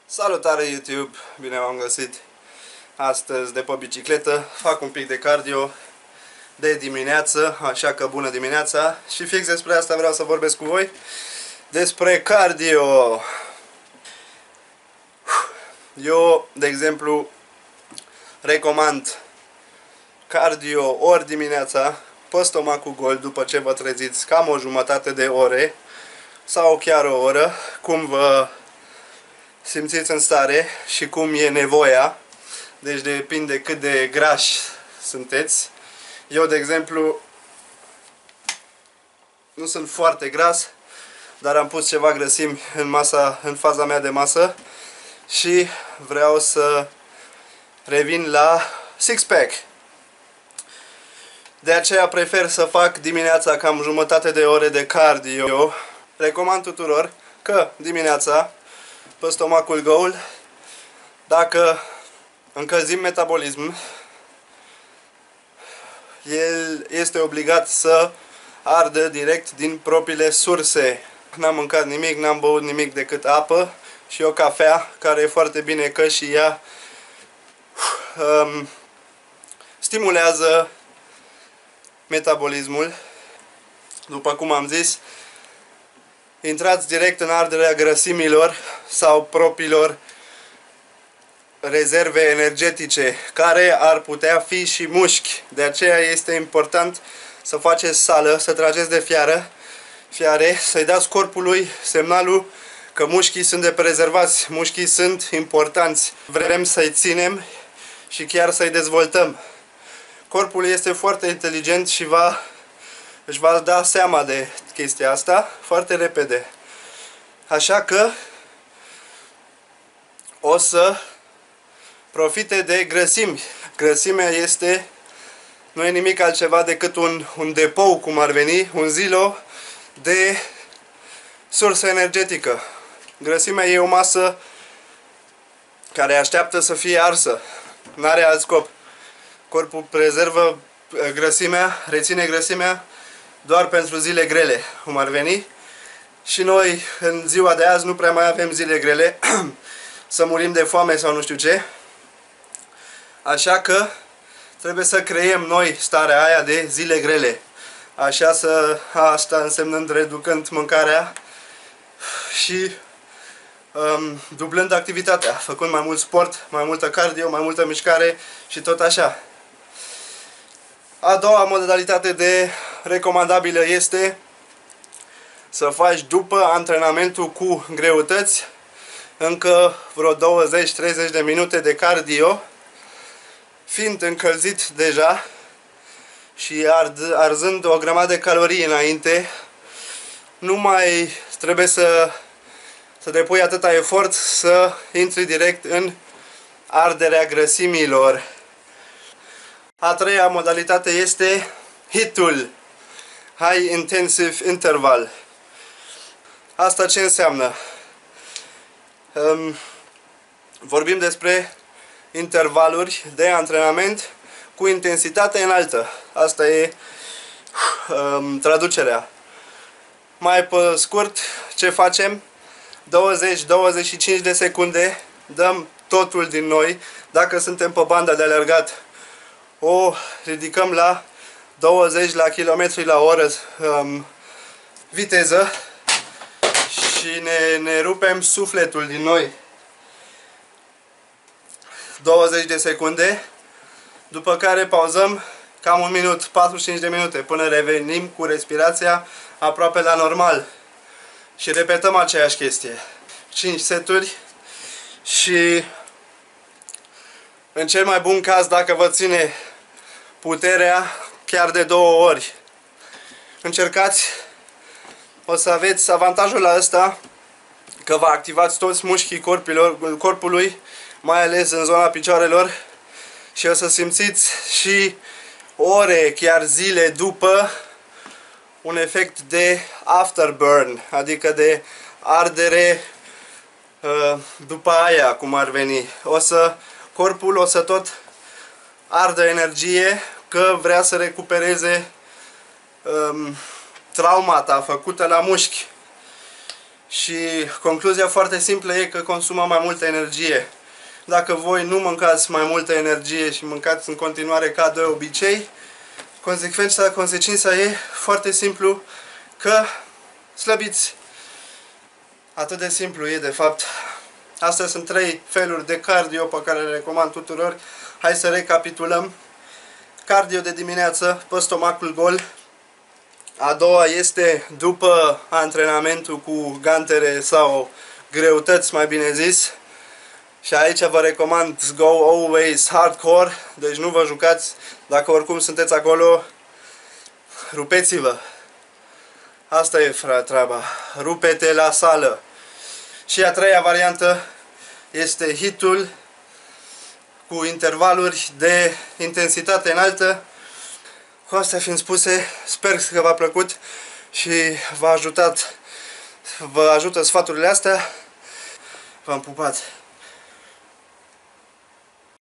Salutare YouTube! Bine v-am găsit! Astăzi de pe bicicletă fac un pic de cardio de dimineață, așa că bună dimineața! Și fix despre asta vreau să vorbesc cu voi, despre cardio! Eu, de exemplu, recomand cardio ori dimineața, pe stomacul gol, după ce vă treziți, cam o jumătate de ore sau chiar o oră, cum vă simțiți în stare și cum e nevoia. Deci depinde cât de grași sunteți. Eu, de exemplu, nu sunt foarte gras, dar am pus ceva grăsimi în faza mea de masă și vreau să revin la six-pack. De aceea prefer să fac dimineața cam jumătate de ore de cardio. Recomand tuturor că dimineața, pe stomacul gol, dacă încălzim metabolism, el este obligat să ardă direct din propriile surse. N-am mâncat nimic, n-am băut nimic decât apă și o cafea, care e foarte bine că și ea stimulează metabolismul. După cum am zis, intrați direct în arderea grăsimilor sau propriilor rezerve energetice, care ar putea fi și mușchi. De aceea este important să faceți sală, să trageți de fiare, să-i dați corpului semnalul că mușchii sunt de prezervați, mușchii sunt importanți. Vrem să-i ținem și chiar să-i dezvoltăm. Corpul este foarte inteligent și își va da seama de chestia asta foarte repede. Așa că o să profite de grăsimi. Grăsimea nu e nimic altceva decât un depou, cum ar veni, un silo de sursă energetică. Grăsimea e o masă care așteaptă să fie arsă. N-are alt scop. Corpul prezervă grăsimea, reține grăsimea doar pentru zile grele, cum ar veni. Și noi, în ziua de azi, nu prea mai avem zile grele, să murim de foame sau nu știu ce. Așa că trebuie să creăm noi starea aia de zile grele. Asta însemnând reducând mâncarea și dublând activitatea, făcând mai mult sport, mai multă cardio, mai multă mișcare și tot așa. A doua modalitate de recomandabilă este să faci după antrenamentul cu greutăți încă vreo 20-30 de minute de cardio, fiind încălzit deja și arzând o grămadă de calorii înainte. Nu mai trebuie să depui atâta efort să intri direct în arderea grăsimilor. A treia modalitate este HIIT-ul, High Intensive Interval. Asta ce înseamnă? Vorbim despre intervaluri de antrenament cu intensitate înaltă. Asta e traducerea. Mai pe scurt, ce facem? 20-25 de secunde, dăm totul din noi. Dacă suntem pe banda de alergat, o ridicăm la 20 la km la oră viteză și ne rupem sufletul din noi. 20 de secunde, după care pauzăm cam un minut, 45 de minute, până revenim cu respirația aproape la normal. Și repetăm aceeași chestie. 5 seturi și în cel mai bun caz, dacă vă ține puterea, chiar de 2 ori. Încercați, o să aveți avantajul la ăsta că vă activați toți mușchii corpului, mai ales în zona picioarelor, și o să simțiți și ore, chiar zile după, un efect de afterburn, adică de ardere după aia, cum ar veni. Corpul o să tot ardă energie, că vrea să recupereze trauma ta făcută la mușchi. Și concluzia foarte simplă e că consumă mai multă energie. Dacă voi nu mâncați mai multă energie și mâncați în continuare ca de obicei, consecința e foarte simplu că slăbiți. Atât de simplu e de fapt. Astea sunt 3 feluri de cardio pe care le recomand tuturor. Hai să recapitulăm. Cardio de dimineață pe stomacul gol. A doua este după antrenamentul cu gantere sau greutăți, mai bine zis. Și aici vă recomand go always hardcore. Deci nu vă jucați. Dacă oricum sunteți acolo, rupeți-vă. Asta e treaba. Rupe-te la sală. Și a treia variantă este HIIT-ul cu intervaluri de intensitate înaltă. Cu astea fiind spuse, sper că v-a plăcut și vă ajută sfaturile astea. V-am pupat!